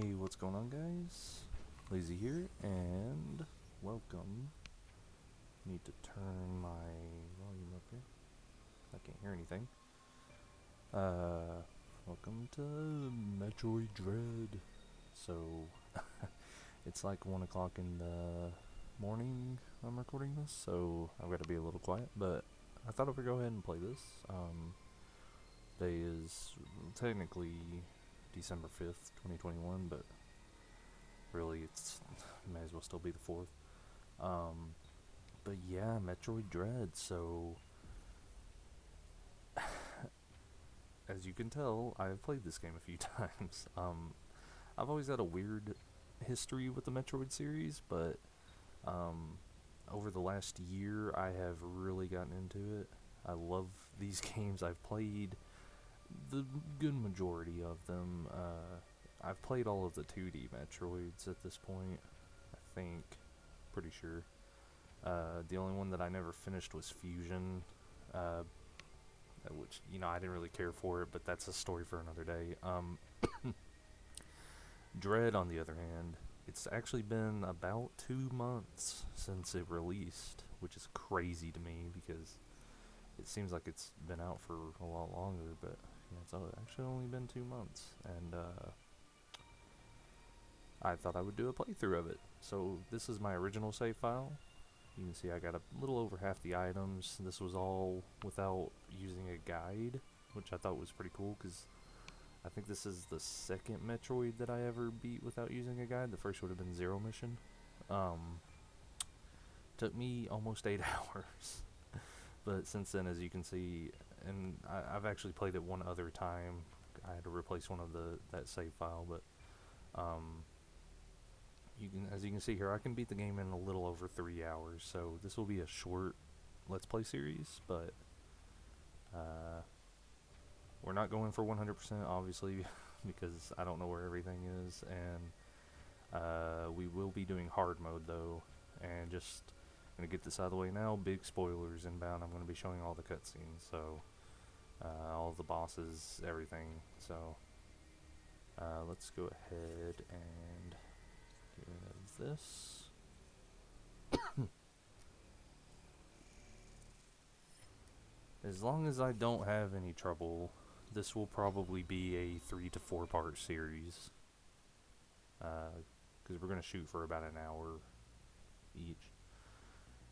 Hey, what's going on, guys? Lazy here, and welcome. Need to turn my volume up here. I can't hear anything. Welcome to Metroid Dread. So, it's like 1 o'clock in the morning I'm recording this, so I've got to be a little quiet, but I thought I would go ahead and play this. Today is technically December 5th, 2021, but really it's may as well still be the 4th. But yeah, Metroid Dread. So as you can tell, I've played this game a few times. I've always had a weird history with the Metroid series, but over the last year I have really gotten into it. I love these games. I've played the good majority of them. I've played all of the 2D Metroids at this point, I think. Pretty sure. The only one that I never finished was Fusion, which, I didn't really care for it, but that's a story for another day. Dread, on the other hand, it's actually been about 2 months since it released, which is crazy to me because it seems like it's been out for a lot longer, but yeah, it's actually only been 2 months, and I thought I would do a playthrough of it. So this is my original save file. You can see I got a little over half the items. This was all without using a guide, which I thought was pretty cool because I think this is the second Metroid that I ever beat without using a guide. The first would have been Zero Mission. Took me almost 8 hours. But since then, as you can see, and I've actually played it one other time. I had to replace one of that save file, but as you can see here, I can beat the game in a little over 3 hours. So this will be a short Let's Play series, but we're not going for 100%, obviously, because I don't know where everything is, and we will be doing hard mode though. And just gonna get this out of the way now. Big spoilers inbound. I'm gonna be showing all the cutscenes, so all the bosses, everything. So let's go ahead and get rid of this. As long as I don't have any trouble, this will probably be a 3 to 4 part series. Because we're going to shoot for about an hour each.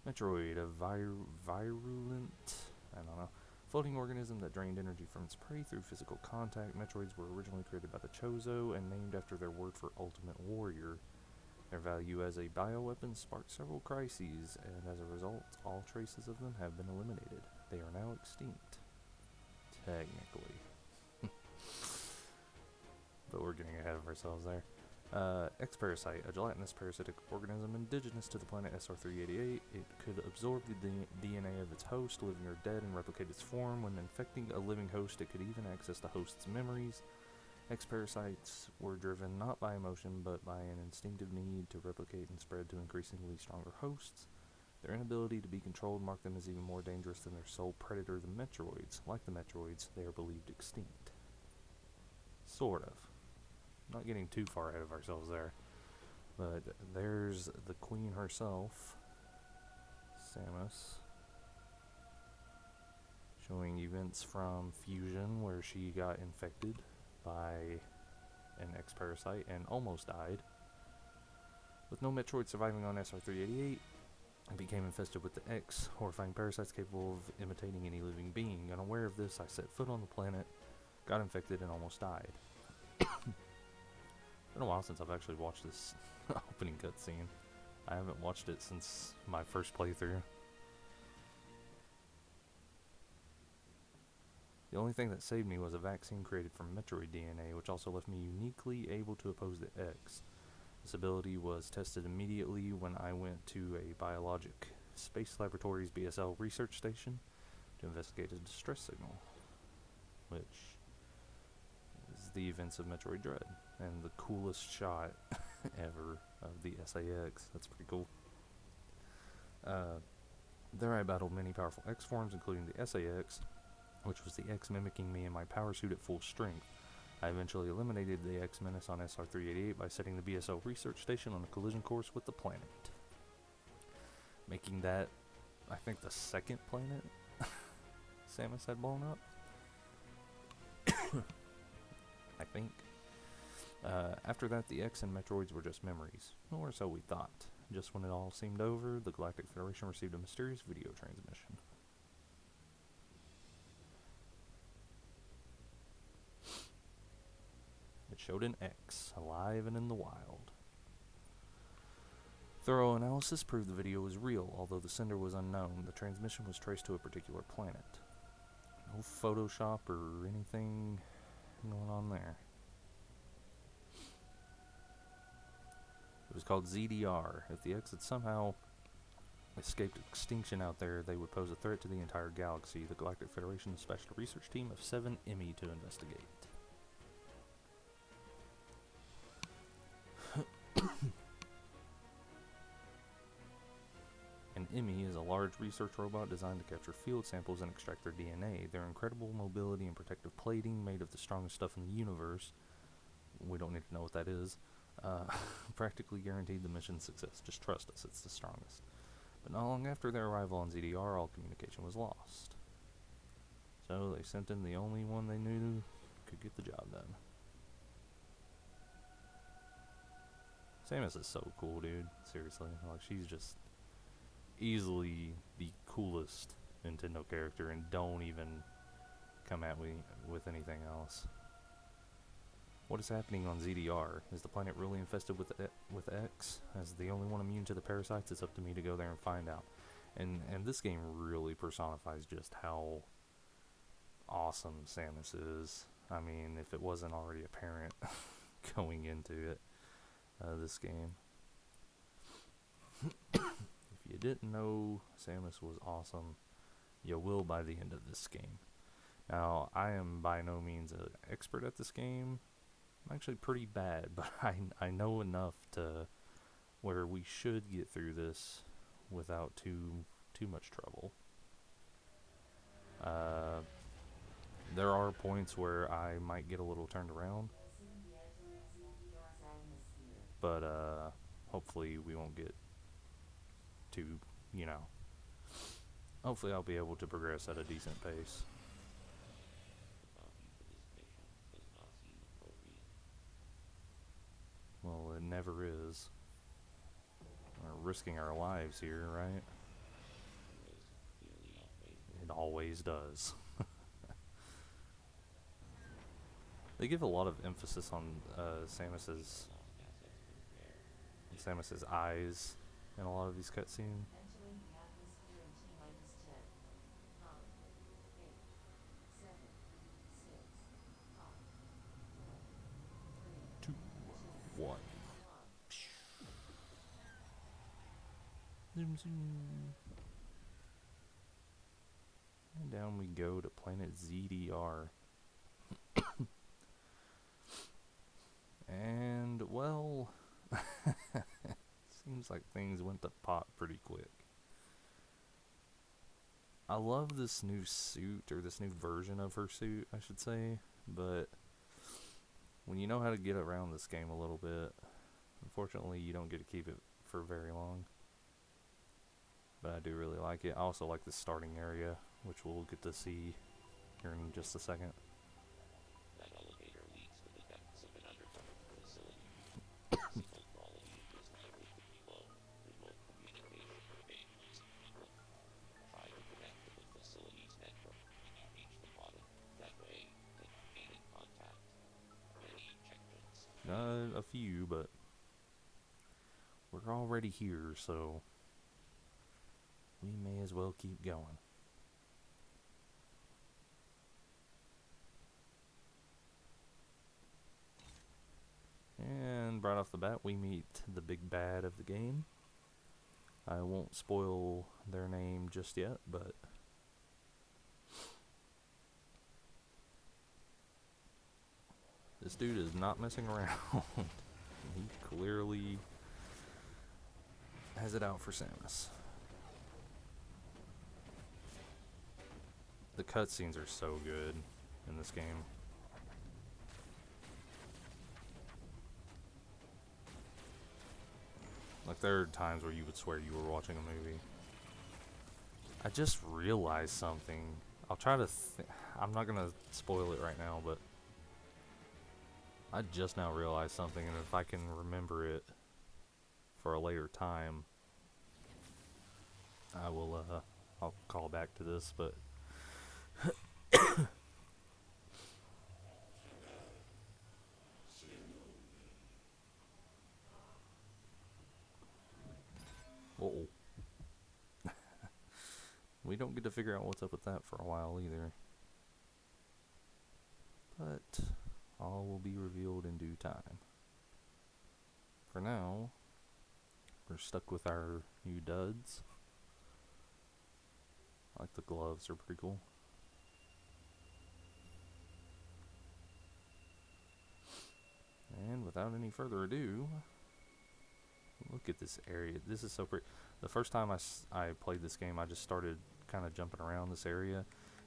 Metroid, a virulent, I don't know, floating organism that drained energy from its prey through physical contact. Metroids were originally created by the Chozo and named after their word for ultimate warrior. Their value as a bioweapon sparked several crises, and as a result, all traces of them have been eliminated. They are now extinct. Technically. But we're getting ahead of ourselves there. Parasite, a gelatinous parasitic organism indigenous to the planet SR388. It could absorb the DNA of its host, living or dead, and replicate its form. When infecting a living host, it could even access the host's memories. Parasites were driven not by emotion, but by an instinctive need to replicate and spread to increasingly stronger hosts. Their inability to be controlled marked them as even more dangerous than their sole predator, the Metroids. Like the Metroids, they are believed extinct. Sort of. Not getting too far ahead of ourselves there. But there's the queen herself, Samus, showing events from Fusion, where she got infected by an X-Parasite and almost died. With no Metroid surviving on SR388, it became infested with the X, horrifying parasites capable of imitating any living being. Unaware of this, I set foot on the planet, got infected, and almost died. It's been a while since I've actually watched this opening cutscene. I haven't watched it since my first playthrough. The only thing that saved me was a vaccine created from Metroid DNA, which also left me uniquely able to oppose the X. This ability was tested immediately when I went to a biologic space laboratory's BSL research station to investigate a distress signal, which is the events of Metroid Dread, and the coolest shot ever of the SAX. That's pretty cool. There I battled many powerful X forms, including the SAX, which was the X mimicking me in my power suit at full strength. I eventually eliminated the X-Menace on SR-388 by setting the BSO research station on a collision course with the planet, making that, I think, the second planet Samus had blown up. I think. After that, the X and Metroids were just memories, or so we thought. Just when it all seemed over, the Galactic Federation received a mysterious video transmission. It showed an X, alive and in the wild. Thorough analysis proved the video was real, although the sender was unknown. The transmission was traced to a particular planet. No Photoshop or anything going on there. It was called ZDR. If the X had somehow escaped extinction out there, they would pose a threat to the entire galaxy. The Galactic Federation dispatched a research team of 7 Emmy to investigate. An Emmy is a large research robot designed to capture field samples and extract their DNA. Their incredible mobility and protective plating, made of the strongest stuff in the universe, we don't need to know what that is, practically guaranteed the mission's success. Just trust us, it's the strongest. But not long after their arrival on ZDR, all communication was lost. So they sent in the only one they knew could get the job done. Samus is so cool, dude. Seriously, like, she's just easily the coolest Nintendo character, and don't even come at me with anything else. What is happening on ZDR? Is the planet really infested with X? As the only one immune to the parasites, it's up to me to go there and find out. And this game really personifies just how awesome Samus is. I mean, if it wasn't already apparent going into it, this game. If you didn't know Samus was awesome, you will by the end of this game. Now, I am by no means an expert at this game. I'm actually pretty bad, but I know enough to where we should get through this without too much trouble. There are points where I might get a little turned around, but hopefully we won't get too, hopefully I'll be able to progress at a decent pace. Well, it never is. We're risking our lives here, right? It always does. They give a lot of emphasis on Samus's eyes in a lot of these cutscenes. 2, 1. Zoom, zoom. And down we go to planet ZDR. And, well, seems like things went to pot pretty quick. I love this new suit, or this new version of her suit, I should say, but when you know how to get around this game a little bit, unfortunately you don't get to keep it for very long. But I do really like it. I also like the starting area, which we'll get to see here in just a second. That elevator leads to the depths of an underground facility. Signal quality is noticeably low. Remote communication remains zero. Try to connect to the facility's network when you reach the bottom. That way, they can gain in contact. Many checkpoints. A few, but we're already here, so we may as well keep going. And right off the bat, we meet the big bad of the game. I won't spoil their name just yet, but this dude is not messing around. He clearly has it out for Samus. The cutscenes are so good in this game. Like, there are times where you would swear you were watching a movie. I just realized something. I'll try to I'm not gonna spoil it right now, but I just now realized something, and if I can remember it for a later time, I will, I'll call back to this, but uh-oh. We don't get to figure out what's up with that for a while either. But all will be revealed in due time. For now, we're stuck with our new duds. I like the gloves, they're pretty cool. And without any further ado, look at this area. This is so pretty. The first time I played this game, I just started kind of jumping around this area,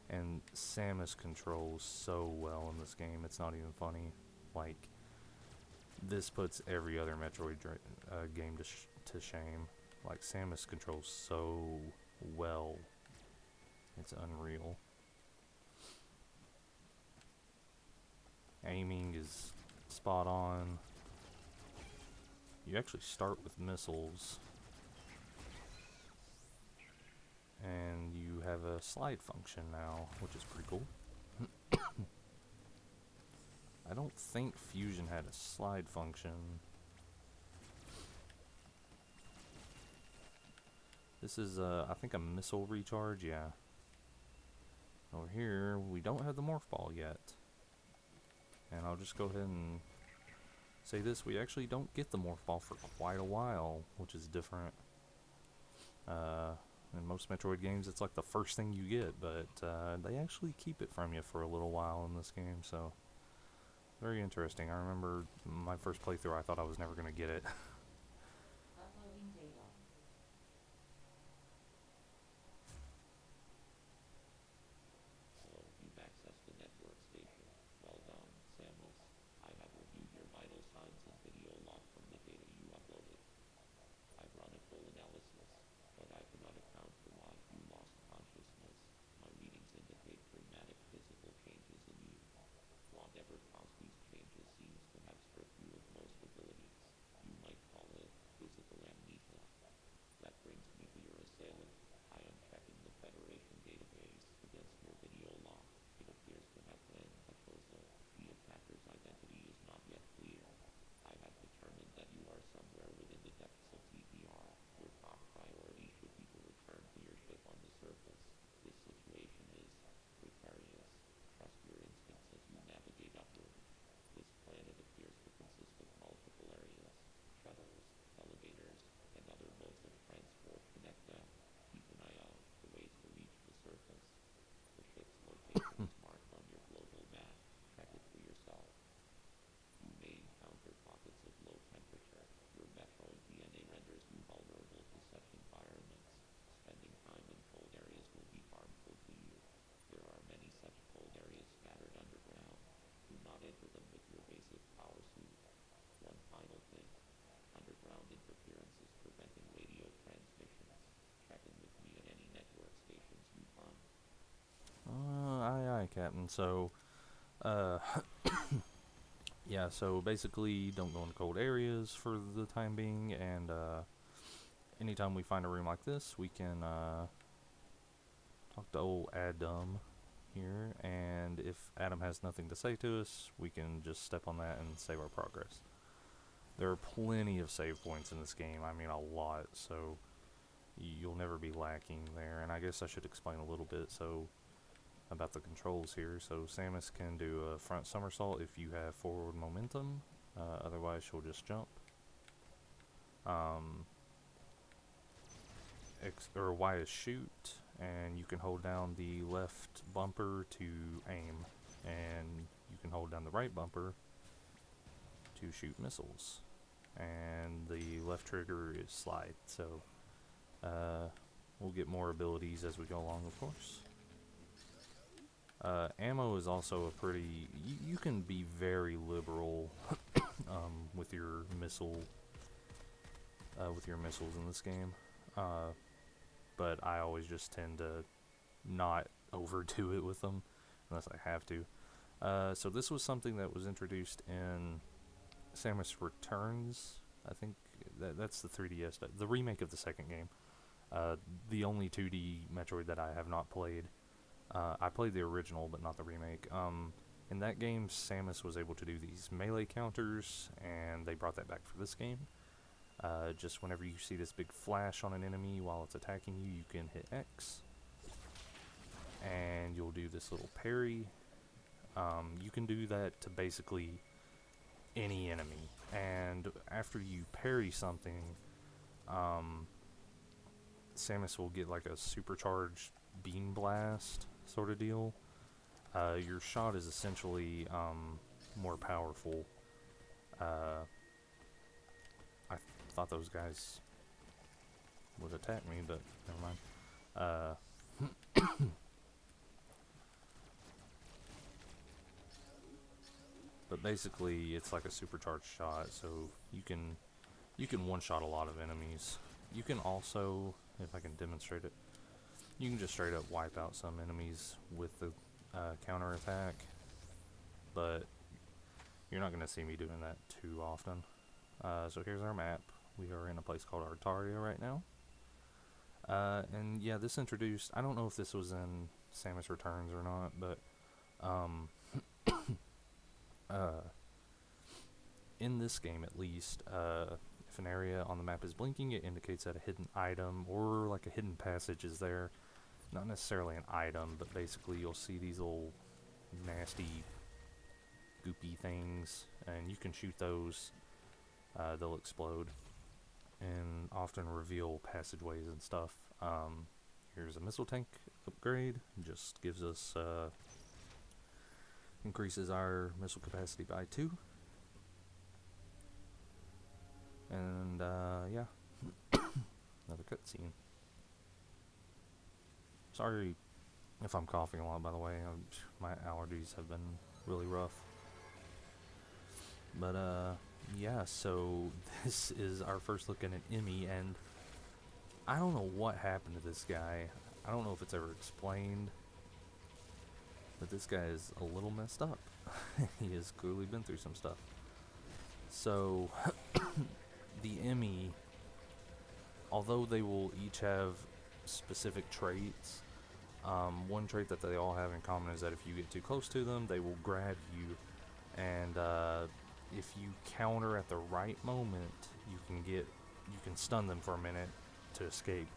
and Samus controls so well in this game, it's not even funny. Like, this puts every other Metroid game to shame. Like, Samus controls so well, it's unreal. Aiming is spot on. You actually start with missiles, and you have a slide function now, which is pretty cool. I don't think Fusion had a slide function. This is, I think, a missile recharge, yeah. Over here, we don't have the morph ball yet. And I'll just go ahead and say this, we actually don't get the morph ball for quite a while, which is different. In most Metroid games, it's like the first thing you get, but they actually keep it from you for a little while in this game, so very interesting. I remember my first playthrough, I thought I was never going to get it. Uploading data. So, you've accessed the network station. Well done, Samus. I have reviewed your vital signs and video log from the data you uploaded. I've run a full analysis, but I cannot account for why you lost consciousness. My readings indicate dramatic physical changes in you. Whatever caused these changes seems to have stripped you of most abilities. You might call it physical amnesia. That brings me to your assailant. I am checking the Federation database against your video log. It appears to have been a closer. The attacker's identity is not yet clear. I have determined that you are somewhere within the depths of TPR. Your top priority should be to return to your ship on the surface. This situation is precarious. Trust your instincts as you navigate upward. This planet appears to consist of multiple areas. Shuttles, elevators, and other modes of transport connect them. Keep an eye out for ways to reach the surface. The ship's location is marked on your global map. Check it for yourself. You may encounter pockets of low temperature. Your Metroid DNA renders you vulnerable to such environments. Spending time in cold areas will be harmful to you. There are many such cold areas scattered underground. Do not enter them with your basic power suit. One final thing. Underground interference is preventing radio transmissions. Check in with me at any network stations you find. Aye, Captain. So, yeah, so basically, don't go into cold areas for the time being, and, anytime we find a room like this, we can, talk to old Adam here, and if Adam has nothing to say to us, we can just step on that and save our progress. There are plenty of save points in this game, I mean a lot, so you'll never be lacking there. And I guess I should explain a little bit about the controls here. So Samus can do a front somersault if you have forward momentum, otherwise she'll just jump. X or Y is shoot, and you can hold down the left bumper to aim, and you can hold down the right bumper to shoot missiles, and the left trigger is slide. So we'll get more abilities as we go along, of course. Ammo is also a pretty, you can be very liberal with your missile with your missiles in this game. But I always just tend to not overdo it with them unless I have to. So this was something that was introduced in Samus Returns. I think that's the 3DS, the remake of the second game. The only 2D Metroid that I have not played. I played the original, but not the remake. In that game, Samus was able to do these melee counters, and they brought that back for this game. Just whenever you see this big flash on an enemy while it's attacking you, you can hit X, and you'll do this little parry. You can do that to basically any enemy, and after you parry something, Samus will get like a supercharged beam blast sort of deal. Your shot is essentially more powerful. I thought those guys would attack me, but never mind. But basically, it's like a supercharged shot, so you can one-shot a lot of enemies. You can also, if I can demonstrate it, you can just straight up wipe out some enemies with the counter attack, but you're not going to see me doing that too often. So here's our map. We are in a place called Artaria right now. And yeah, this introduced, I don't know if this was in Samus Returns or not, but in this game at least, if an area on the map is blinking, it indicates that a hidden item or like a hidden passage is there. Not necessarily an item, but basically you'll see these little nasty goopy things, and you can shoot those. They'll explode and often reveal passageways and stuff. Here's a missile tank upgrade. Just gives us increases our missile capacity by 2. And yeah, another cutscene. Sorry if I'm coughing a lot, by the way. My allergies have been really rough. But yeah, so this is our first look at an Emmy, and I don't know what happened to this guy. I don't know if it's ever explained, but this guy is a little messed up. He has clearly been through some stuff. So the Emmy, although they will each have specific traits, one trait that they all have in common is that if you get too close to them, they will grab you, and if you counter at the right moment, you can stun them for a minute to escape.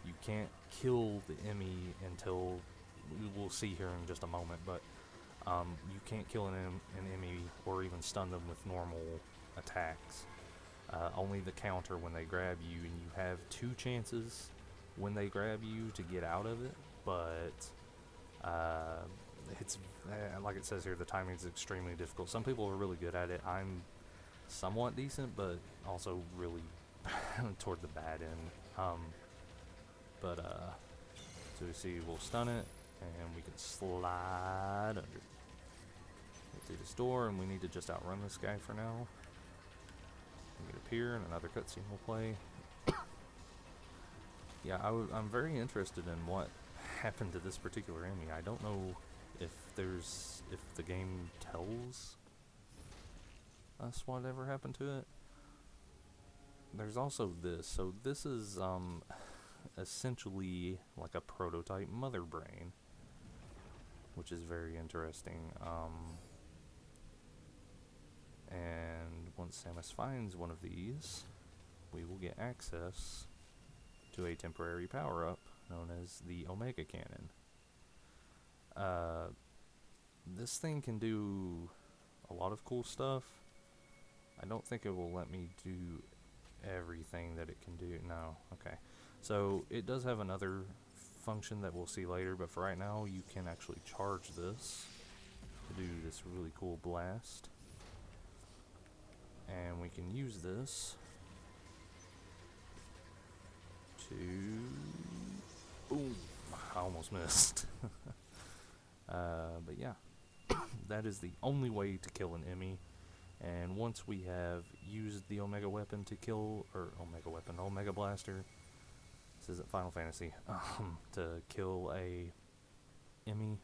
You can't kill the Emmy until, we'll see here in just a moment, but you can't kill an Emmy or even stun them with normal attacks. Only the counter when they grab you, and you have 2 chances when they grab you to get out of it, but it's like it says here, the timing is extremely difficult. Some people are really good at it. I'm somewhat decent, but also really toward the bad end. So you see, we'll stun it, and we can slide under. Go through this door, and we need to just outrun this guy for now. We get up here, and another cutscene will play. Yeah, I'm very interested in what happened to this particular Emmy. I don't know if the game tells us whatever happened to it. There's also this. So this is essentially like a prototype mother brain, which is very interesting. And once Samus finds one of these, we will get access to a temporary power-up known as the Omega Cannon. This thing can do a lot of cool stuff. I don't think it will let me do everything that it can do. No, okay. So it does have another function that we'll see later, but for right now you can actually charge this to do this really cool blast. And we can use this to... Boom! I almost missed. But yeah, that is the only way to kill an Emmy, And once we have used the Omega Weapon to kill, or Omega Blaster, this isn't Final Fantasy, to kill a Emmy,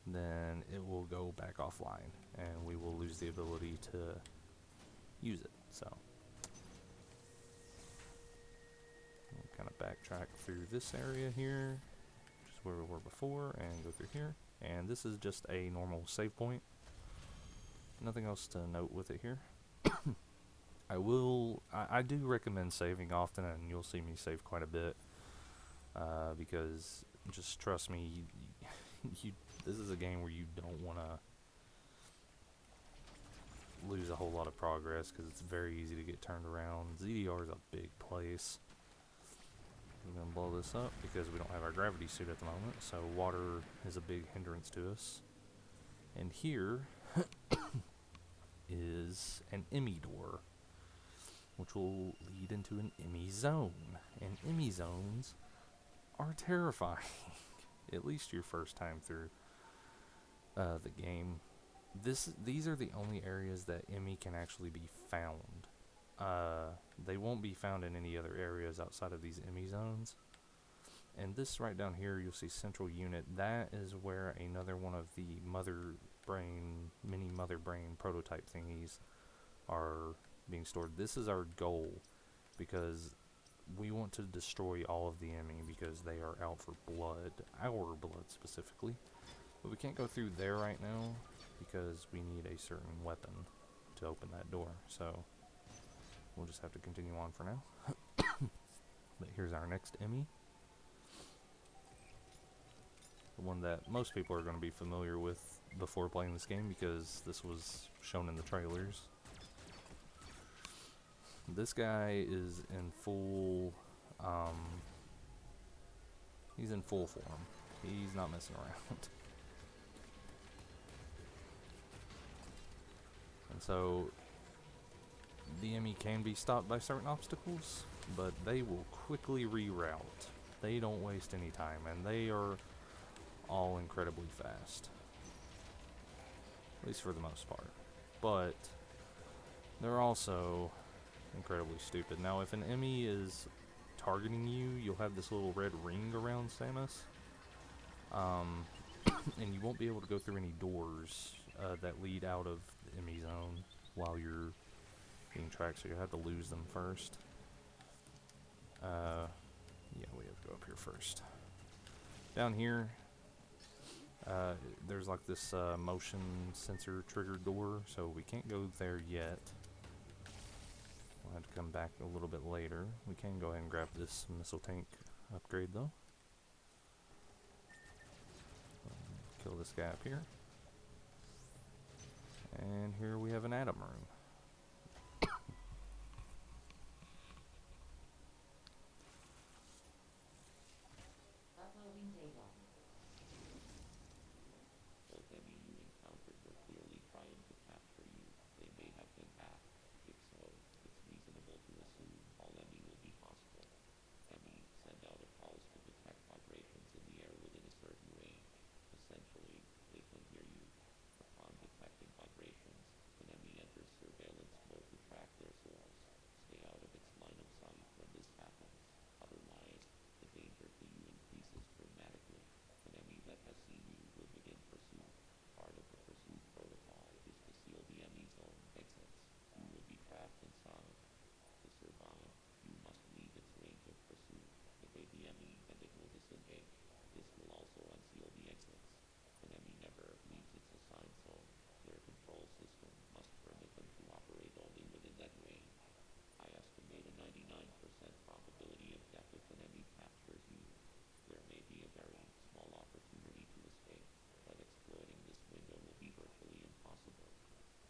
then it will go back offline, and we will lose the ability to use it. So, we'll kind of backtrack through this area here, which is where we were before, and go through here. And this is just a normal save point. Nothing else to note with it here. I do recommend saving often, and you'll see me save quite a bit, because just trust me, this is a game where you don't want to lose a whole lot of progress, because it's very easy to get turned around. ZDR is a big place. I'm going to blow this up because we don't have our gravity suit at the moment, so water is a big hindrance to us. And here is an Emmy door, which will lead into an Emmy zone. And Emmy zones are terrifying, at least your first time through the game. These are the only areas that Emmy can actually be found. They won't be found in any other areas outside of these Emmy zones. And this right down here, you'll see Central Unit. That is where another one of the mini mother brain prototype thingies are being stored. This is our goal, because we want to destroy all of the Emmy, because they are out for blood, our blood specifically. But we can't go through there right now, because we need a certain weapon to open that door. So we'll just have to continue on for now. But here's our next Emmy. The one that most people are going to be familiar with before playing this game, because this was shown in the trailers. This guy is in full, he's in full form. He's not messing around. And so, the Emmy can be stopped by certain obstacles, but they will quickly reroute. They don't waste any time, and they are all incredibly fast. At least for the most part. But they're also incredibly stupid. Now, if an Emmy is targeting you, you'll have this little red ring around Samus. And you won't be able to go through any doors that lead out of the Emmy zone while you're being tracked, so you have to lose them first. Yeah, we have to go up here first. Down here, there's like this motion sensor triggered door, so we can't go there yet. We'll have to come back a little bit later. We can go ahead and grab this missile tank upgrade though. Kill this guy up here. And here we have an Atom room. Uploading data. Those Emmy you encountered were clearly trying to capture you. They may have been hacked. If so, it's reasonable to assume all Emmy will be hostile. Emmy send out a pulse to detect vibrations in the air within a certain range. Essentially, they can hear you. Upon detecting vibrations, an Emmy enters surveillance mode to track their source. Stay out of its line of sight when this happens. Otherwise, the danger to you increases dramatically. An Emmy that has seen you will begin pursuit. Part of the pursuit protocol is to seal the Emmy zone exits. You will be trapped inside. To survive, you must leave its range of pursuit. Evade the Emmy and it will disengage. This will also unseal the exits. An Emmy never leaves its assigned zone. Their control system must permit them to operate only within that range. I estimate a 99% probability of death if an Emmy captures you. There may be a very small opportunity to escape, but exploiting this window will be virtually impossible.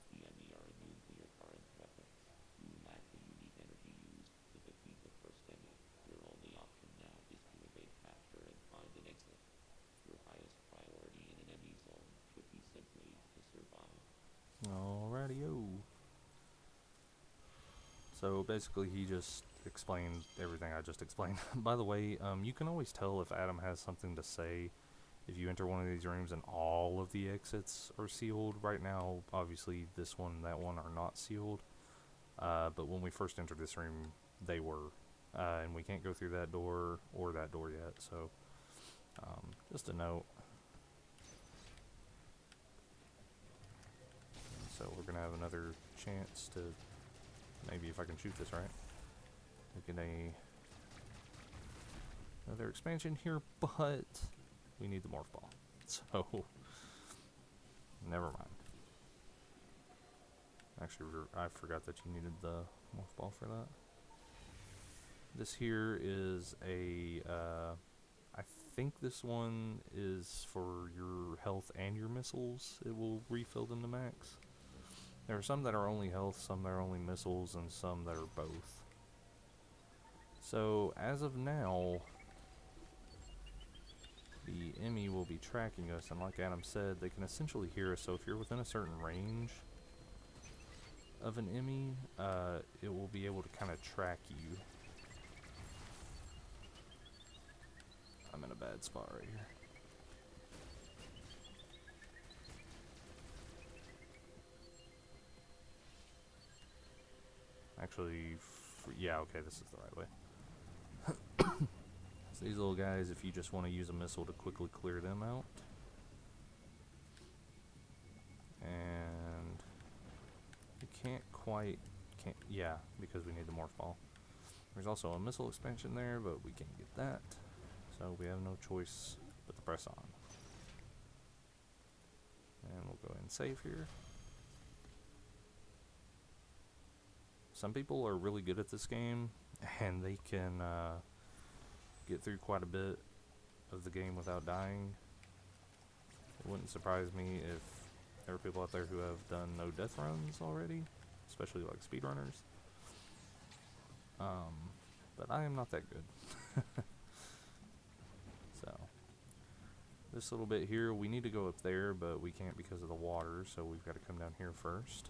The Emmy are immune to your current weapons. You lack the unique energy used to defeat the first Emmy. Your only option now is to evade capture and find an exit. Your highest priority in an Emmy zone should be simply to survive. Alrighty-o. So basically he just explained everything I just explained. By the way, you can always tell if Adam has something to say if you enter one of these rooms and all of the exits are sealed, right now, obviously this one and that one are not sealed. But when we first entered this room, they were. And we can't go through that door or that door yet, so just a note. So we're going to have another chance to, maybe if I can shoot this right, we get another expansion here, but we need the morph ball. So, never mind. Actually, I forgot that you needed the morph ball for that. This here is I think this one is for your health and your missiles. It will refill them to max. There are some that are only health, some that are only missiles, and some that are both. So, as of now, the Emmy will be tracking us, and like Adam said, they can essentially hear us. So if you're within a certain range of an Emmy, it will be able to kind of track you. I'm in a bad spot right here. Actually, yeah, okay, this is the right way. So these little guys, if you just want to use a missile to quickly clear them out. And you yeah, because we need the morph ball. There's also a missile expansion there, but we can't get that. So we have no choice but to press on. And we'll go ahead and save here. Some people are really good at this game, and they can get through quite a bit of the game without dying. It wouldn't surprise me if there are people out there who have done no death runs already, especially like speedrunners. But I am not that good. So, this little bit here, we need to go up there, but we can't because of the water, so we've got to come down here first.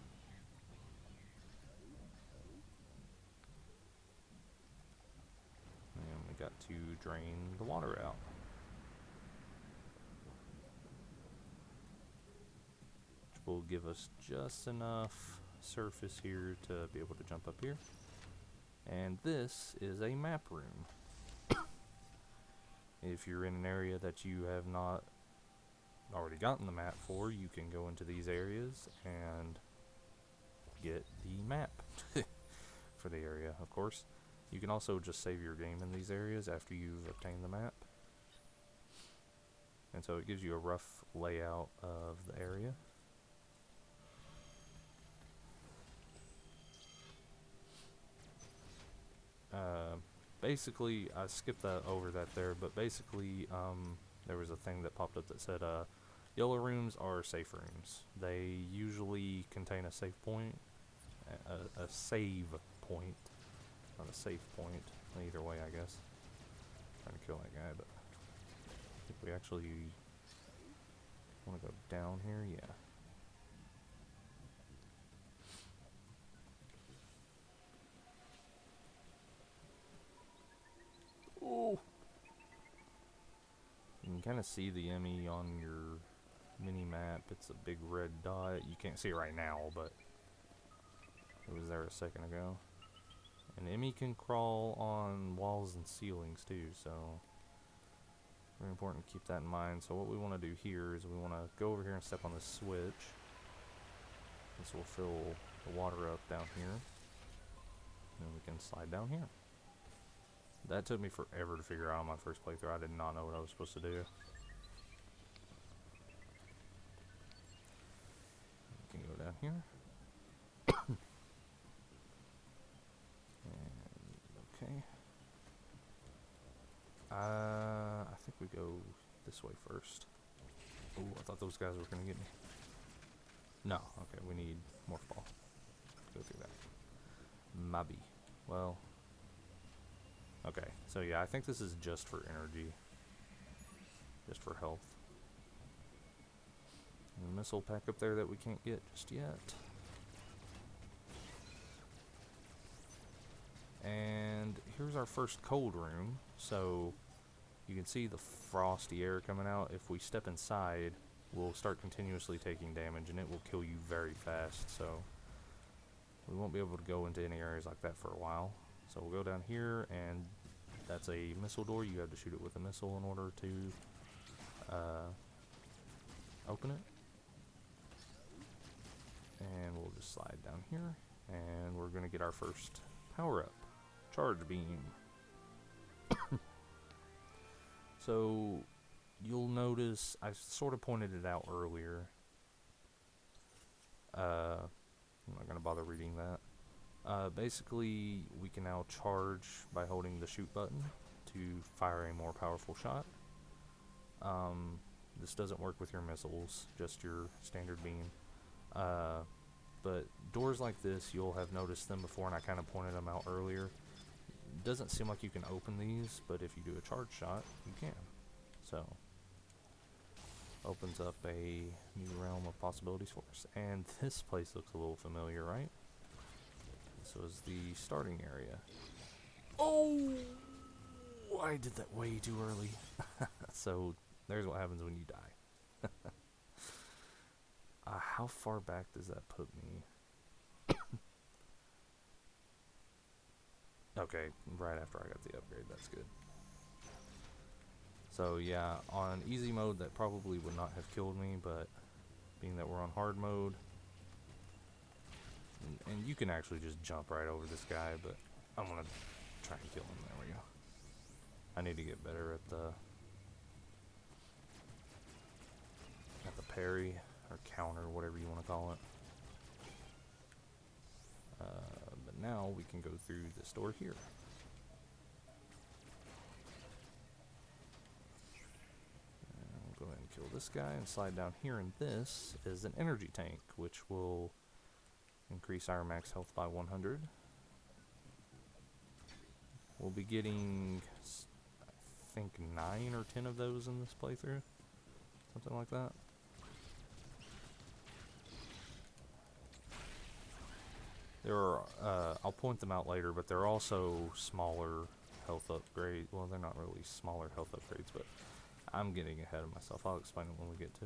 And we got to drain the water out. Which will give us just enough surface here to be able to jump up here. And this is a map room. If you're in an area that you have not already gotten the map for, you can go into these areas and get the map for the area, of course. You can also just save your game in these areas after you've obtained the map. And so it gives you a rough layout of the area. Basically, I skipped that over that there, but basically, there was a thing that popped up that said, yellow rooms are safe rooms. They usually contain a save point, a save point, not a safe point. Either way, I guess. Trying to kill that guy, but I think we actually want to go down here. Yeah. Oh. You can kind of see the Emmy on your mini map. It's a big red dot. You can't see it right now, but it was there a second ago. And Emmy can crawl on walls and ceilings too, so very important to keep that in mind. So what we want to do here is we want to go over here and step on this switch. This will fill the water up down here. And we can slide down here. That took me forever to figure out on my first playthrough. I did not know what I was supposed to do. We can go down here. And, okay. I think we go this way first. Oh, I thought those guys were going to get me. No, okay, we need morph ball. Go through that. Maybe. Well... Okay, so yeah, I think this is just for energy. Just for health. And a missile pack up there that we can't get just yet. And here's our first cold room. So, you can see the frosty air coming out. If we step inside, we'll start continuously taking damage, and it will kill you very fast. So we won't be able to go into any areas like that for a while. So we'll go down here, and that's a missile door. You have to shoot it with a missile in order to open it. And we'll just slide down here, and we're going to get our first power-up. Charge Beam. So, you'll notice, I sort of pointed it out earlier. I'm not going to bother reading that. Basically, we can now charge by holding the shoot button to fire a more powerful shot. This doesn't work with your missiles, just your standard beam. But doors like this, you'll have noticed them before, and I kind of pointed them out earlier. It doesn't seem like you can open these, but if you do a charge shot, you can. So, opens up a new realm of possibilities for us. And this place looks a little familiar, right? This was the starting area. Oh! I did that way too early. So, there's what happens when you die. How far back does that put me? Okay, right after I got the upgrade, that's good. So yeah, on easy mode that probably would not have killed me, but being that we're on hard mode, and you can actually just jump right over this guy, but I'm gonna try and kill him. There we go. I need to get better at the parry or counter, whatever you want to call it. But now we can go through this door here. And we'll go ahead and kill this guy and slide down here, and this is an energy tank, which will increase our max health by 100. We'll be getting, I think, 9 or 10 of those in this playthrough. Something like that. There are, I'll point them out later, but they're also smaller health upgrades. Well, they're not really smaller health upgrades, but I'm getting ahead of myself. I'll explain it when we get to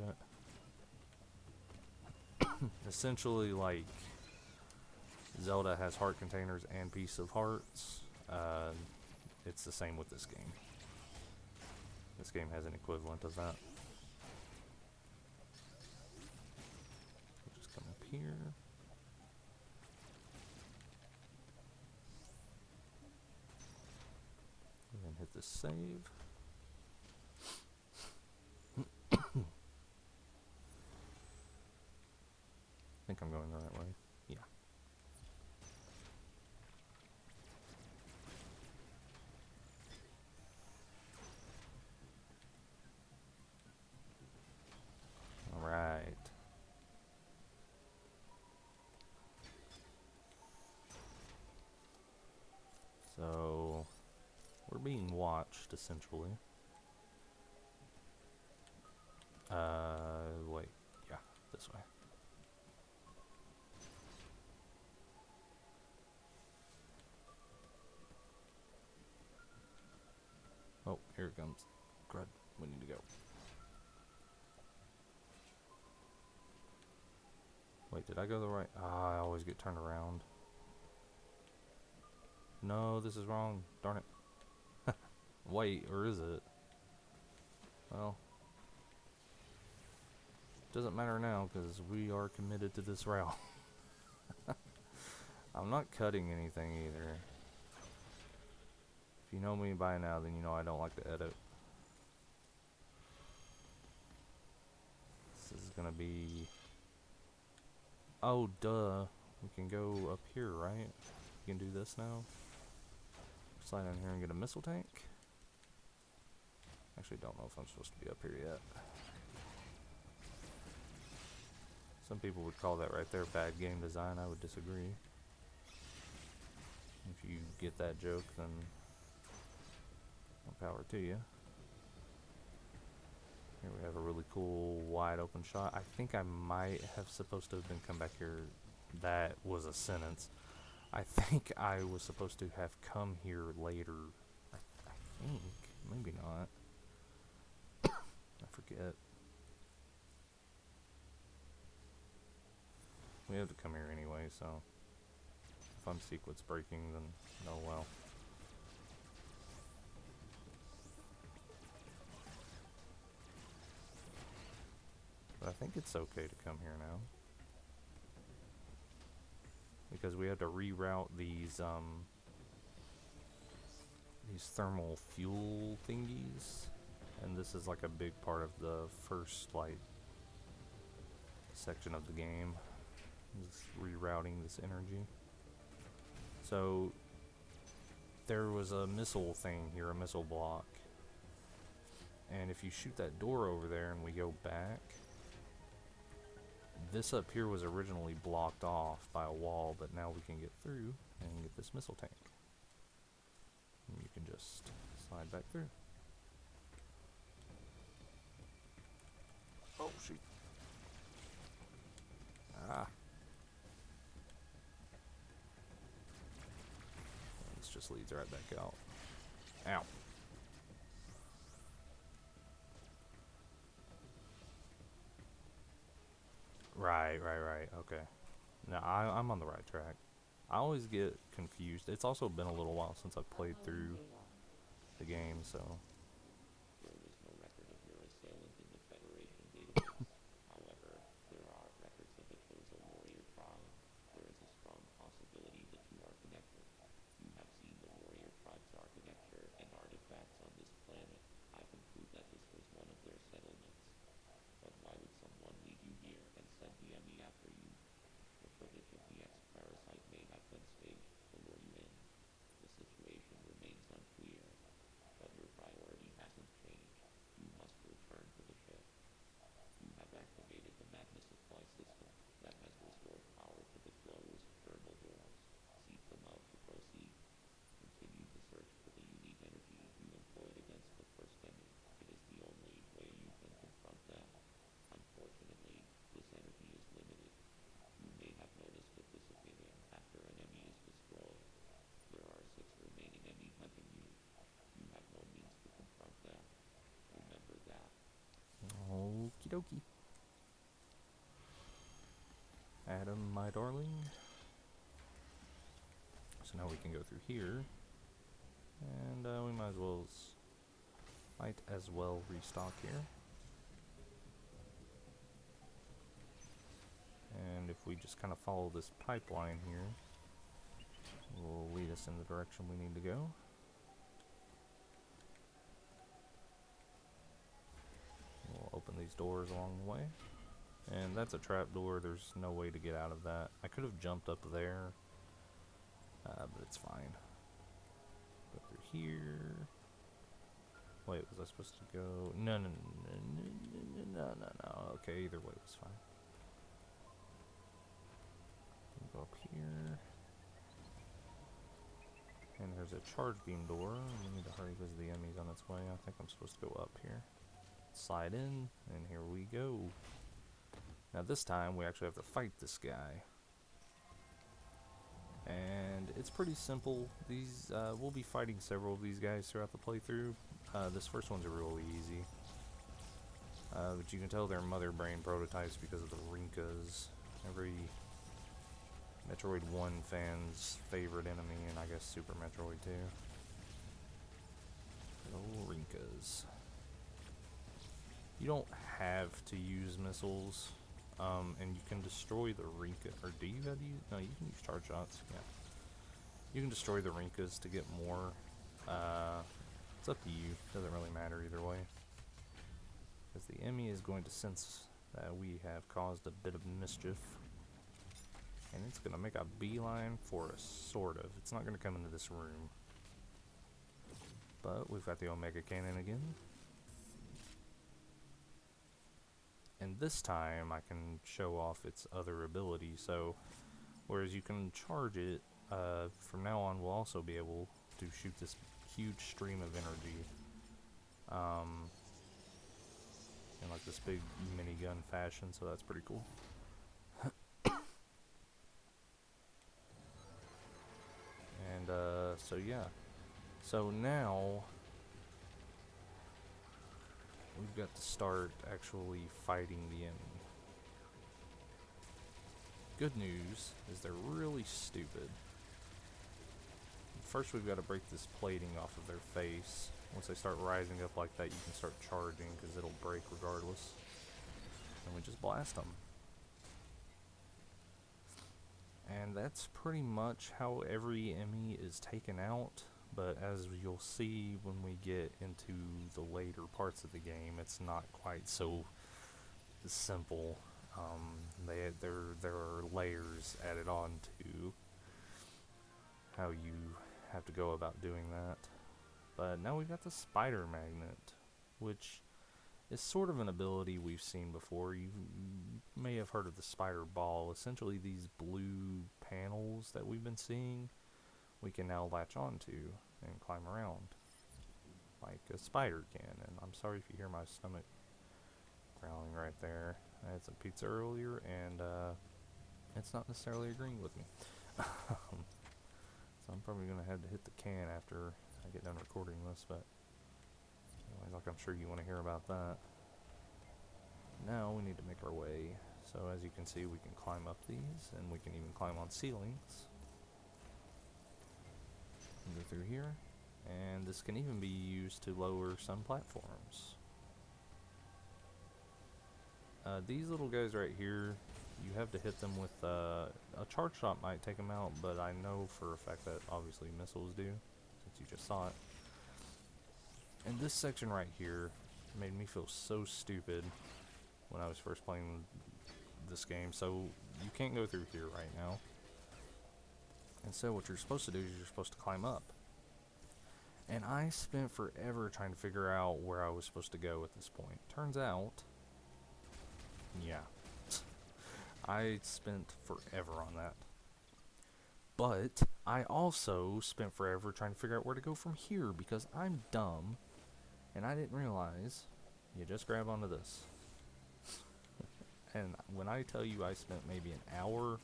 it. Essentially, like, Zelda has heart containers and piece of hearts. It's the same with this game. This game has an equivalent of that. We'll just come up here. And hit the save. I think I'm going the right way. Yeah. All right. So we're being watched, essentially. Wait, yeah, this way. Oh, here it comes. Crud, we need to go. Wait, did I go the right? I always get turned around. No, this is wrong. Darn it. Wait, or is it? Well, doesn't matter now because we are committed to this route. I'm not cutting anything either. If you know me by now, then you know I don't like to edit. This is gonna be... Oh, duh. We can go up here, right? We can do this now. Slide in here and get a missile tank. Actually, don't know if I'm supposed to be up here yet. Some people would call that right there bad game design. I would disagree. If you get that joke, then more power to you. Here we have a really cool wide open shot. I think I might have supposed to have been come back here. That was a sentence. I think I was supposed to have come here later. I think. Maybe not. get. We have to come here anyway, so if I'm sequence breaking, then oh well. But I think it's okay to come here now, because we have to reroute these thermal fuel thingies, and this is like a big part of the first like section of the game, is rerouting this energy. So there was a missile thing here, a missile block, and if you shoot that door over there and we go back, this up here was originally blocked off by a wall, but now we can get through and get this missile tank. And you can just slide back through. Oh, shoot. Ah. This just leads right back out. Ow. Right. Okay. Now I'm on the right track. I always get confused. It's also been a little while since I've played through the game, so. There is no record of your assailant in the Federation database. However, there are records of the Kozo warrior tribe. There is a strong possibility that you are connected. You have seen the warrior tribe's architecture and artifacts on this planet. I conclude that this was one of their settlements. But why would someone lead you here and send the enemy after you? The footage of the Parasite may have been staged to lure you in. The situation remains unclear, but your priority hasn't changed. You must return to the ship. You have activated the magnet supply system that has restored power to the closed thermal doors. Seek them out to proceed. Continue the search for the unique energy you employed against the first enemy. It is the only way you can confront them. Unfortunately, this energy is limited. You may have noticed it dissipating after an enemy is destroyed. There are 6 remaining enemies hunting you. You have no means to confront them. Remember that. Okie dokie. Adam, my darling. So now we can go through here. And we might as well restock here. And if we just kind of follow this pipeline here, it will lead us in the direction we need to go. We'll open these doors along the way. And that's a trap door. There's no way to get out of that. I could have jumped up there, but it's fine. Go through here. Wait, was I supposed to go? No. Okay, either way was fine. Go up here. And there's a charge beam door. We need to hurry because the enemy's on its way. I think I'm supposed to go up here. Slide in, and here we go. Now this time we actually have to fight this guy. And it's pretty simple. These we'll be fighting several of these guys throughout the playthrough. This first one's really easy. But you can tell they're mother brain prototypes because of the Rinkas. Every Metroid 1 fan's favorite enemy, and I guess Super Metroid too. Oh, Rinkas. You don't have to use missiles, and you can destroy the Rinka, or do you have to use, no, you can use charge shots, yeah. You can destroy the Rinkas to get more, it's up to you, doesn't really matter either way. Because the enemy is going to sense that we have caused a bit of mischief. And it's going to make a beeline for us, sort of. It's not going to come into this room. But we've got the Omega Cannon again. And this time I can show off its other ability. So, whereas you can charge it, from now on we'll also be able to shoot this huge stream of energy. In like this big minigun fashion, so that's pretty cool. And so yeah. So now we've got to start actually fighting the enemy. Good news is they're really stupid. First we've got to break this plating off of their face. Once they start rising up like that, you can start charging because it'll break regardless. And we just blast them. And that's pretty much how every enemy is taken out. But as you'll see when we get into the later parts of the game, it's not quite so simple. There are layers added on to how you have to go about doing that. But now we've got the spider magnet, which is sort of an ability we've seen before. You may have heard of the spider ball. Essentially these blue panels that we've been seeing, we can now latch onto and climb around like a spider can. And I'm sorry if you hear my stomach growling right there. I had some pizza earlier and it's not necessarily agreeing with me. So I'm probably going to have to hit the can after I get done recording this, but anyways, like I'm sure you want to hear about that. Now we need to make our way. So as you can see, we can climb up these, and we can even climb on ceilings. Go through here, and this can even be used to lower some platforms. These little guys right here, you have to hit them with a charge shot might take them out, but I know for a fact that obviously missiles do, since you just saw it. And this section right here made me feel so stupid when I was first playing this game. So you can't go through here right now. And so what you're supposed to do is you're supposed to climb up. And I spent forever trying to figure out where I was supposed to go at this point. Turns out, yeah, I spent forever on that. But I also spent forever trying to figure out where to go from here because I'm dumb and I didn't realize you just grab onto this. And when I tell you I spent maybe an hour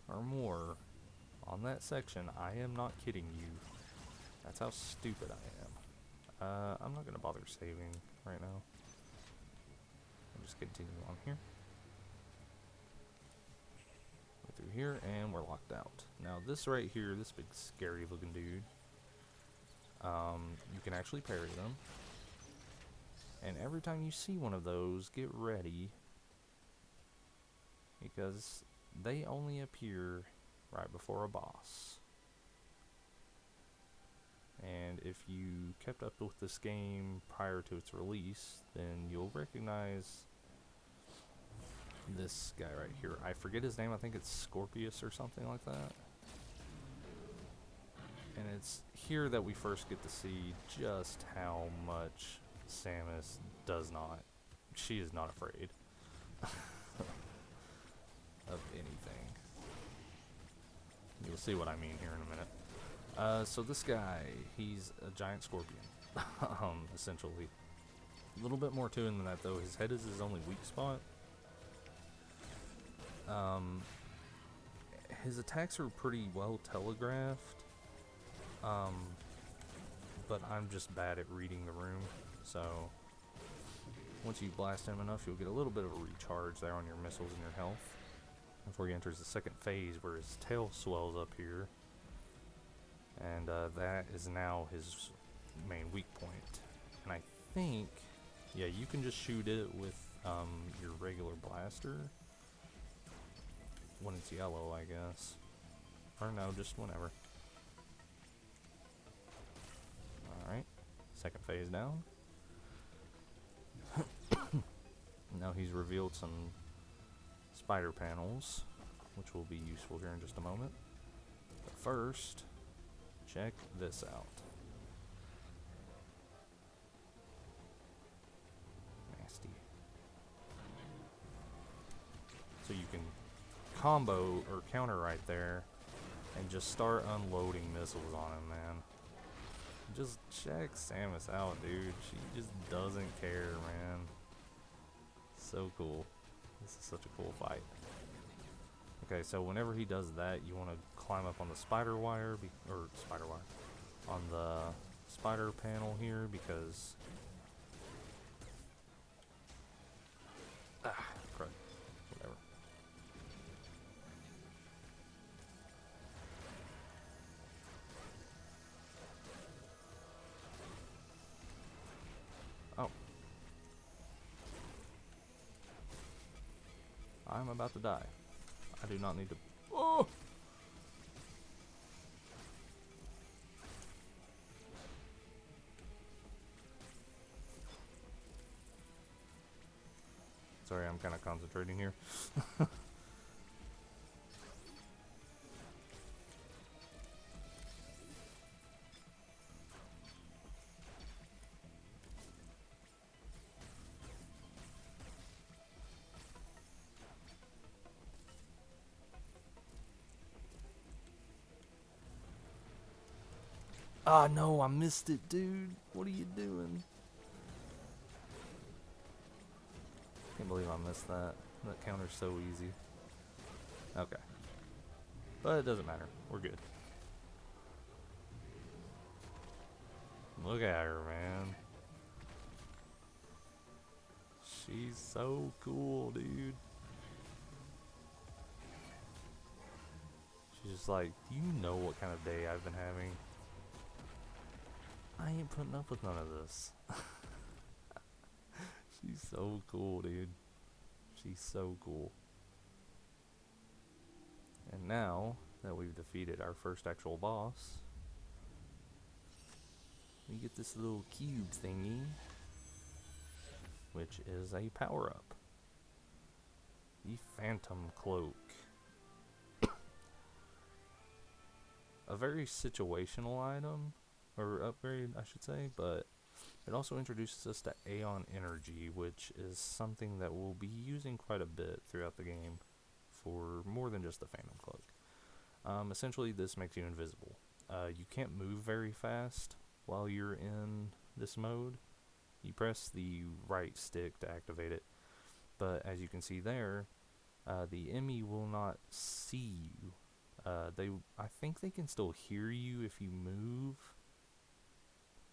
or more on that section, I am not kidding you. That's how stupid I am. I'm not going to bother saving right now. I'll just continue on here. Go through here, and we're locked out. Now this right here, this big scary looking dude, you can actually parry them. And every time you see one of those, get ready, because they only appear right before a boss. And if you kept up with this game prior to its release, then you'll recognize this guy right here. I forget his name, I think it's Scorpius or something like that. And it's here that we first get to see just how much Samus does not, she is not afraid of anything. You'll see what I mean here in a minute. So this guy, he's a giant scorpion, essentially. A little bit more to him than that, though. His head is his only weak spot. His attacks are pretty well telegraphed, but I'm just bad at reading the room, so once you blast him enough, you'll get a little bit of a recharge there on your missiles and your health before he enters the second phase where his tail swells up here. And that is now his main weak point. And I think, yeah, you can just shoot it with your regular blaster when it's yellow, I guess. Or no, just whenever. Alright, second phase down. Now he's revealed some spider panels, which will be useful here in just a moment. But first, check this out. Nasty. So you can combo or counter right there and just start unloading missiles on him, man. Just check Samus out, dude. She just doesn't care, man. So cool. This is such a cool fight. Okay, so whenever he does that, you want to climb up on the spider wire, on the spider panel here, because I'm about to die. I do not need to... Oh! Sorry, I'm kind of concentrating here. Ah, no, I missed it, dude. What are you doing? Can't believe I missed that. That counter's so easy. Okay. But it doesn't matter. We're good. Look at her, man. She's so cool, dude. She's just like, do you know what kind of day I've been having? I ain't putting up with none of this. She's so cool, dude. She's so cool. And now that we've defeated our first actual boss, we get this little cube thingy, which is a power-up. The Phantom Cloak. A very situational item, or upgrade I should say, but it also introduces us to Aeon Energy, which is something that we'll be using quite a bit throughout the game for more than just the Phantom Cloak. Essentially, this makes you invisible. You can't move very fast while you're in this mode. You press the right stick to activate it, but as you can see there, the enemy will not see you. I think they can still hear you if you move.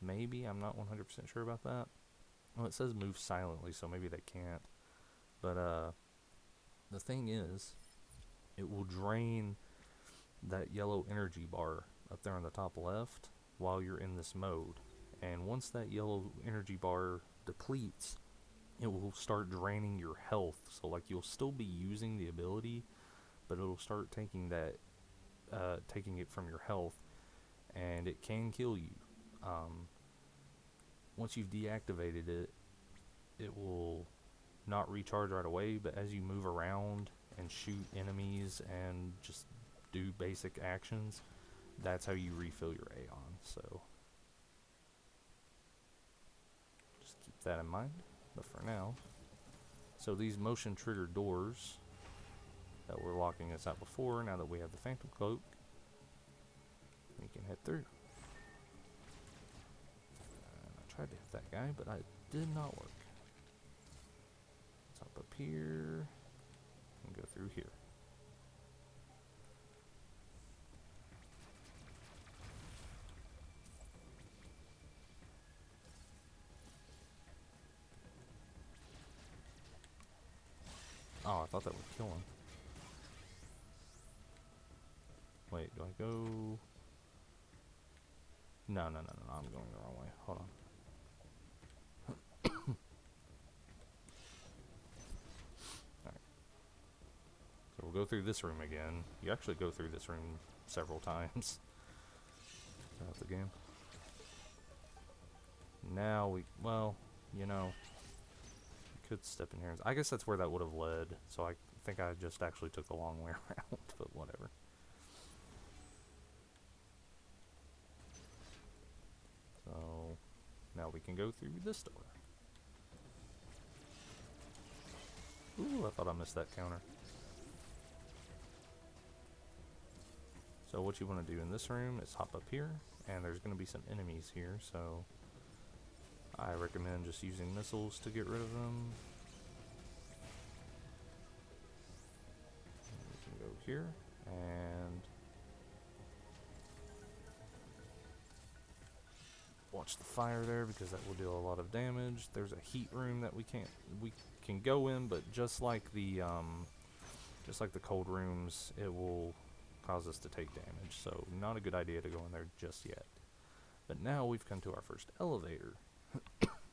Maybe, I'm not 100% sure about that. Well, it says move silently, so maybe they can't. But the thing is, it will drain that yellow energy bar up there on the top left while you're in this mode. And once that yellow energy bar depletes, it will start draining your health. So like you'll still be using the ability, but it'll start taking that, taking it from your health, and it can kill you. Once you've deactivated it, it will not recharge right away, but as you move around and shoot enemies and just do basic actions, that's how you refill your Aeon. So just keep that in mind. But for now, so these motion trigger doors that were locking us out before, now that we have the Phantom Cloak, we can head through. I tried to hit that guy, but it did not work. Let's hop up here and go through here. Oh, I thought that would kill him. Wait, do I go... No, I'm going the wrong way. Hold on. Alright. So we'll go through this room again. You actually go through this room several times throughout the game. Now we... Well, you know... Could step in here. I guess that's where that would have led. So I think I just actually took the long way around, but whatever. So now we can go through this door. Ooh, I thought I missed that counter. So what you want to do in this room is hop up here, and there's going to be some enemies here, so I recommend just using missiles to get rid of them. We can go here, and watch the fire there because that will deal a lot of damage. There's a heat room that we can go in, but just like the cold rooms, it will cause us to take damage. So not a good idea to go in there just yet. But now we've come to our first elevator,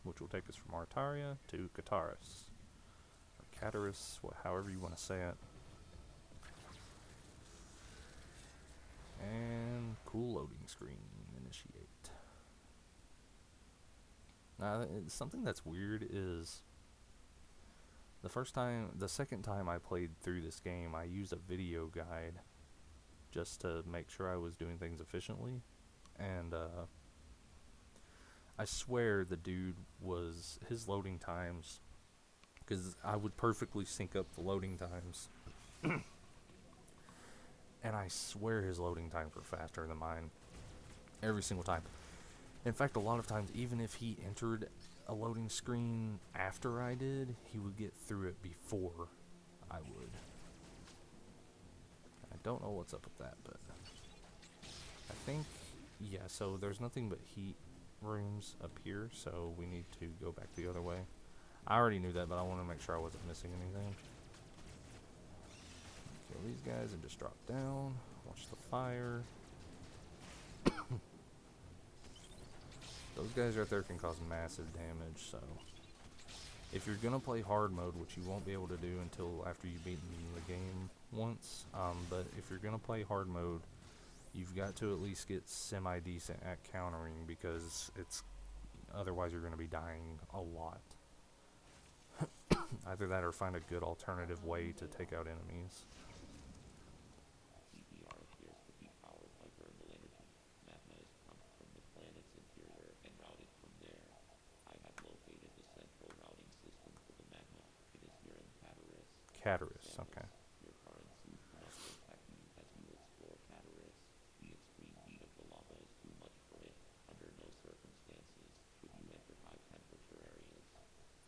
which will take us from Artaria to Kataris, or Caterus, however you want to say it. And cool loading screen, initiate. Now, something that's weird is the second time I played through this game, I used a video guide just to make sure I was doing things efficiently. And, I swear the dude his loading times, because I would perfectly sync up the loading times. And I swear his loading times were faster than mine every single time. In fact, a lot of times, even if he entered a loading screen after I did, he would get through it before I would. I don't know what's up with that, but I think, yeah, so there's nothing but heat rooms up here, so we need to go back the other way. I already knew that, but I want to make sure I wasn't missing anything. Kill these guys and just drop down. Watch the fire. Those guys right there can cause massive damage, so if you're gonna play hard mode, which you won't be able to do until after you've beaten the game once, but if you're gonna play hard mode, you've got to at least get semi-decent at countering, because otherwise you're gonna be dying a lot. Either that or find a good alternative way to take out enemies. CPR appears to be powered by thermal energy. Magma is pumped from the planet's interior and routed from there. I have located the central routing system for the magma. It is here in Caterus. Caterus, okay. Your current suit cannot protect you as you explore Caterus. The extreme heat of the lava is too much for it. Under no circumstances should you enter high temperature areas.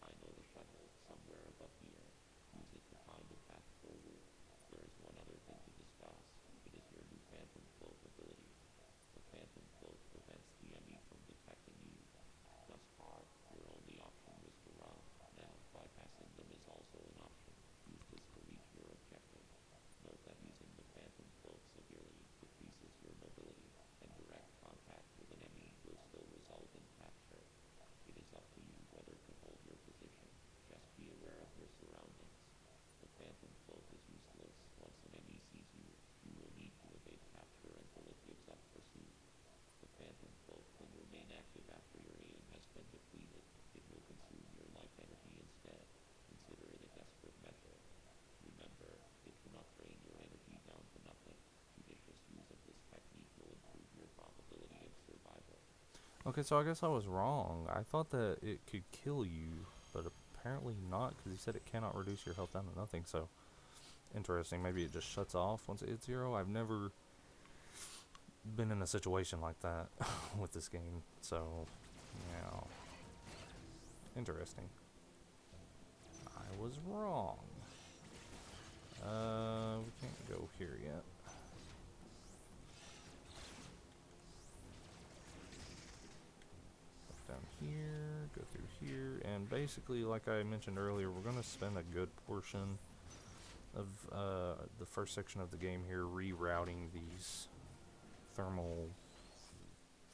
I know the shuttle somewhere above here. Use it to find a path forward. There is one other thing to discuss. It is your new Phantom Cloak ability. The Phantom Cloak prevents the enemy from detecting you. Thus far, your only option was to run. Now, bypassing them is also an option. Use this to reach your objective. Note that using the Phantom Cloak severely decreases your mobility, and direct contact with an enemy will still result in capture. It is up to you whether to hold your position. Just be aware of your surroundings. The Phantom Cloak is useless. Once an enemy sees you, you will need to evade capture until it gives up pursuit. The Phantom Cloak can remain active after your aim has been depleted. It will consume your life energy instead. Consider it a desperate measure. Remember, it cannot drain your energy down to nothing. Judicious use of this technique will improve your probability of survival. Okay, so I guess I was wrong. I thought that it could kill you, but apparently not, because he said it cannot reduce your health down to nothing, so interesting. Maybe it just shuts off once it hits 0. I've never been in a situation like that with this game, so, yeah. Interesting. I was wrong. We can't go here yet. Down here, go through here, and basically, like I mentioned earlier, we're going to spend a good portion of the first section of the game here rerouting these thermal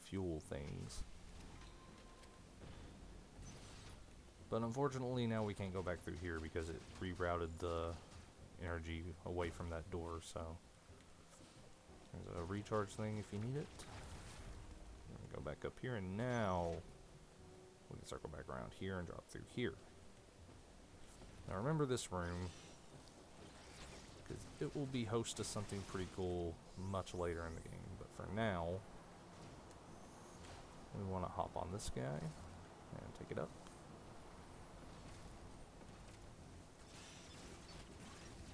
fuel things. But unfortunately, now we can't go back through here because it rerouted the energy away from that door, so there's a recharge thing if you need it. Go back up here, and now we can circle back around here and drop through here. Now remember this room, because it will be host to something pretty cool much later in the game. But for now, we want to hop on this guy and take it up.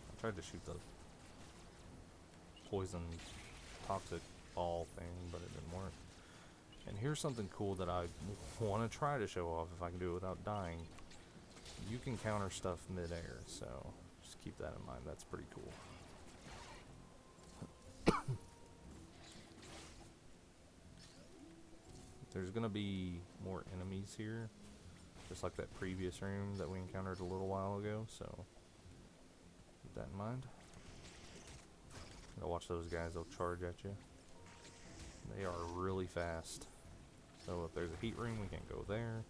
I tried to shoot the poison toxic ball thing, but it didn't work. And here's something cool that I want to try to show off if I can do it without dying. You can counter stuff mid-air, so just keep that in mind. That's pretty cool. There's going to be more enemies here, just like that previous room that we encountered a little while ago, so keep that in mind. Gotta watch those guys, they'll charge at you. They are really fast. So if there's a heat room, we can go there.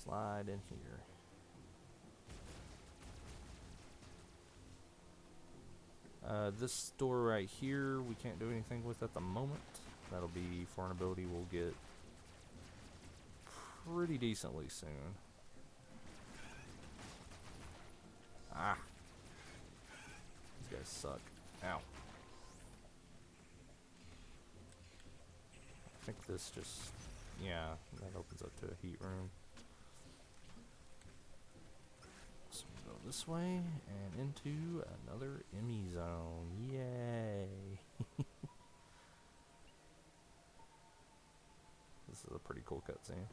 Slide in here. This door right here, we can't do anything with at the moment. That'll be for an ability we'll get pretty decently soon. Ah. These guys suck. Ow. I think this just, yeah, that opens up to a heat room. So we'll go this way and into another Emmy zone. Yay! This is a pretty cool cutscene.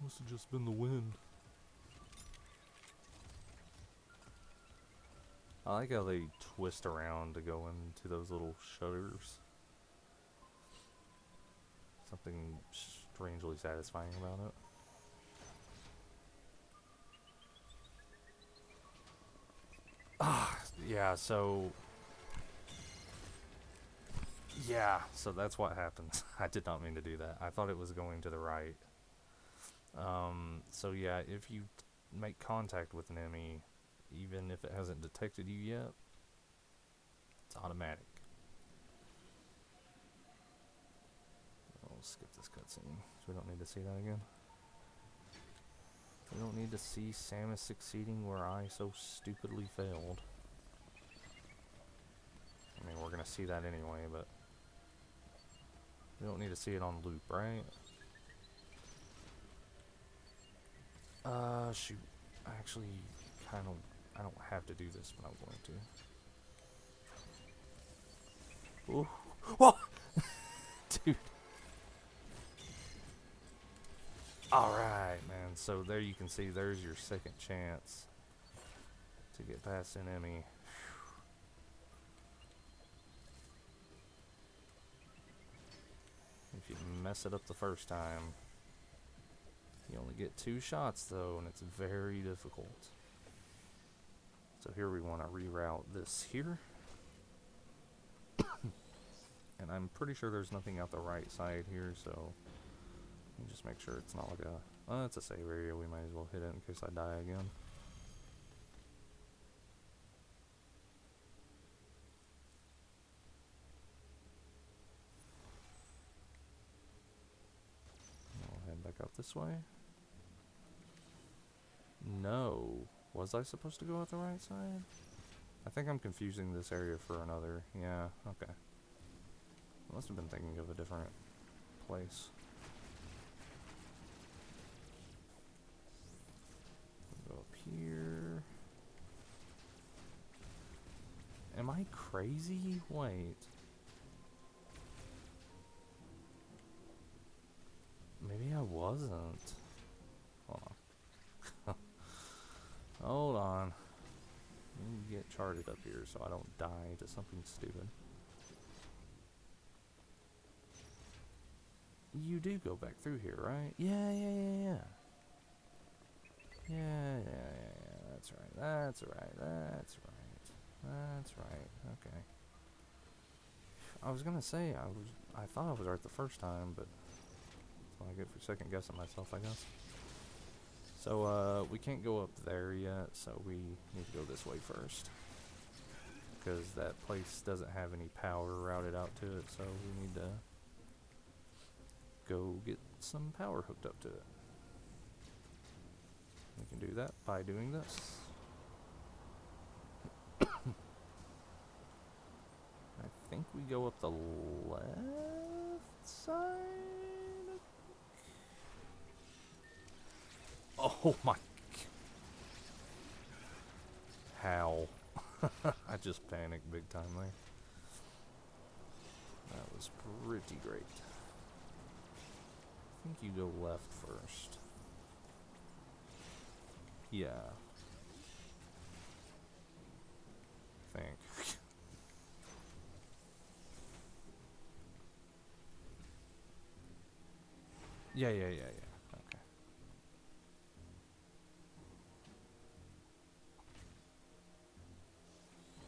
Must have just been the wind. I like how they twist around to go into those little shutters. Something strangely satisfying about it. Ah, yeah, so... Yeah, so that's what happens. I did not mean to do that. I thought it was going to the right. So yeah, if you make contact with an enemy, even if it hasn't detected you yet, it's automatic. We'll skip this cutscene, so we don't need to see that again. We don't need to see Samus succeeding where I so stupidly failed. I mean, we're gonna see that anyway, but we don't need to see it on loop, right? Shoot. Actually, I don't have to do this, but I'm going to. Ooh. Whoa! Dude. Alright, man. So there you can see there's your second chance to get past an enemy. If you mess it up the first time, you only get 2 shots though, and it's very difficult. So here we want to reroute this here. And I'm pretty sure there's nothing out the right side here, so let me just make sure it's not like a... Oh, it's a save area, we might as well hit it in case I die again. I'll head back out this way. No. Was I supposed to go out the right side? I think I'm confusing this area for another. Yeah, okay. I must have been thinking of a different place. Go up here. Am I crazy? Wait. Maybe I wasn't. Hold on. Hold on. Let me get charted up here so I don't die to something stupid. You do go back through here, right? Yeah. Yeah. That's right. That's right. Okay. I was gonna say I thought I was right the first time, but that's what I get for second guessing myself, I guess. So we can't go up there yet, so we need to go this way first. Because that place doesn't have any power routed out to it, so we need to go get some power hooked up to it. We can do that by doing this. I think we go up the left side. Oh my. How? I just panicked big time there. That was pretty great. I think you go left first. Yeah. I think. Yeah. Okay.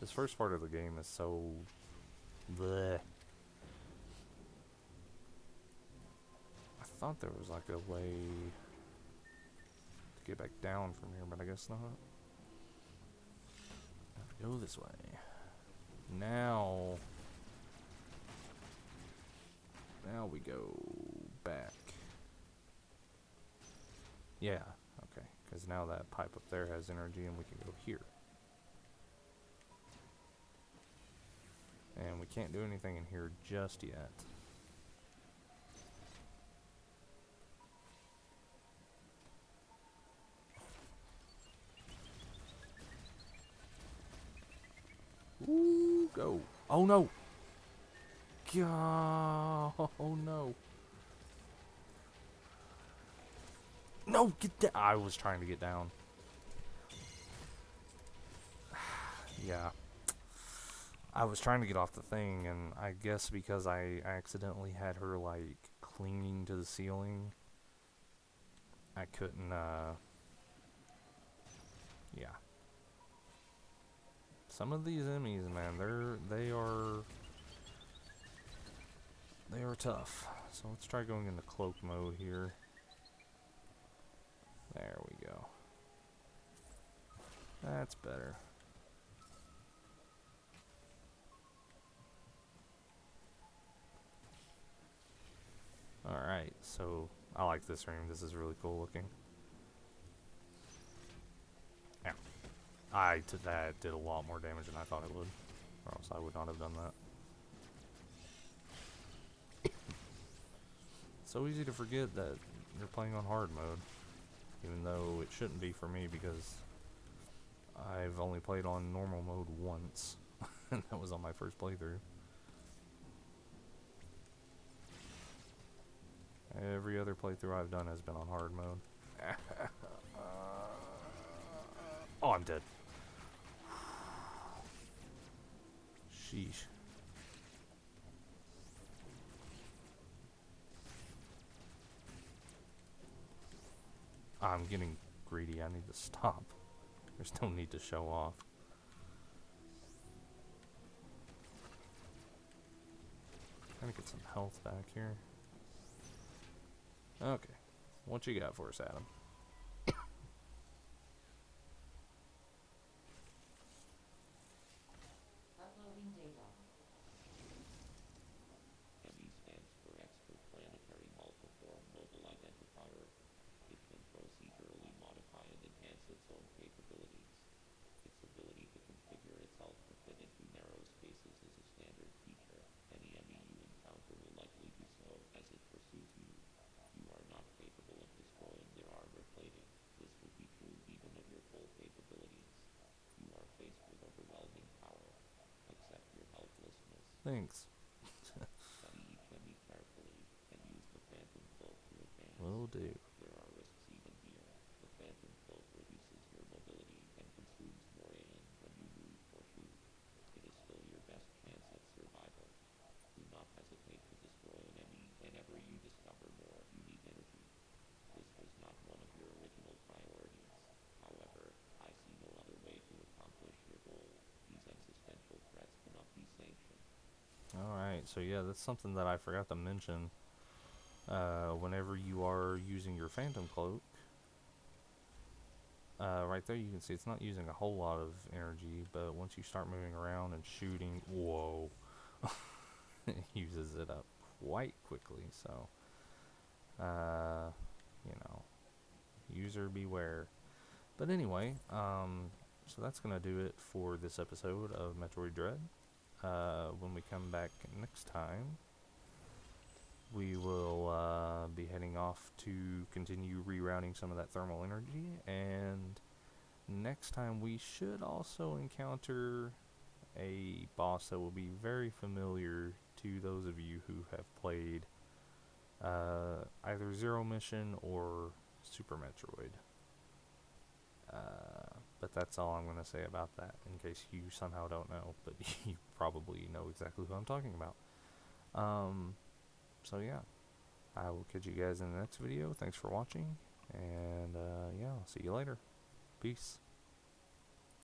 This first part of the game is so bleh. thought there was like a way to get back down from here, but I guess not. Have to go this way. Now we go back. Yeah, okay, because now that pipe up there has energy and we can go here. And we can't do anything in here just yet. Ooh, go. Oh no! Oh no. No, get down. I was trying to get down. Yeah. I was trying to get off the thing, and I guess because I accidentally had her, like, clinging to the ceiling, I couldn't, yeah. Some of these enemies, man, they are tough. So let's try going into cloak mode here. There we go. That's better. Alright, so I like this room. This is really cool looking. Yeah. To that did a lot more damage than I thought it would. Or else I would not have done that. So easy to forget that you're playing on hard mode. Even though it shouldn't be for me because I've only played on normal mode once. And that was on my first playthrough. Every other playthrough I've done has been on hard mode. Oh, I'm dead. Sheesh. I'm getting greedy. I need to stop. There's no need to show off. Trying to get some health back here. Okay. What you got for us, Adam? Uploading data. ME stands for Extraplanetary Multiform Mobile Identifier. It can procedurally modify and enhance its own capabilities. Its ability to configure itself to fit into narrow spaces is a standard feature. Any ME you encounter will likely do so as it pursues you. You are not capable of destroying their armor plating. This would be true even of your full capabilities. You are faced with overwhelming power. Accept your helplessness. Thanks. Study each enemy carefully and use the Phantom Cloak to advance. Will do. There are risks even here. The Phantom Cloak reduces your mobility and consumes more AN when you move or shoot. It is still your best chance at survival. Do not hesitate to destroy an enemy whenever you discover more. You need energy. This was not one of your original priorities. However, I see no other way to accomplish your goal. These existential threats cannot be sanctioned. Alright, so yeah, that's something that I forgot to mention. Whenever you are using your Phantom Cloak, right there you can see it's not using a whole lot of energy, but once you start moving around and shooting, whoa, it uses it up quite quickly, so, you know, user beware. But anyway, so that's gonna do it for this episode of Metroid Dread. When we come back next time, we will be heading off to continue rerouting some of that thermal energy, and next time we should also encounter a boss that will be very familiar to those of you who have played either Zero Mission or Super Metroid. But that's all I'm going to say about that, in case you somehow don't know, but you probably know exactly who I'm talking about. So yeah, I will catch you guys in the next video. Thanks for watching, and yeah, I'll see you later. Peace.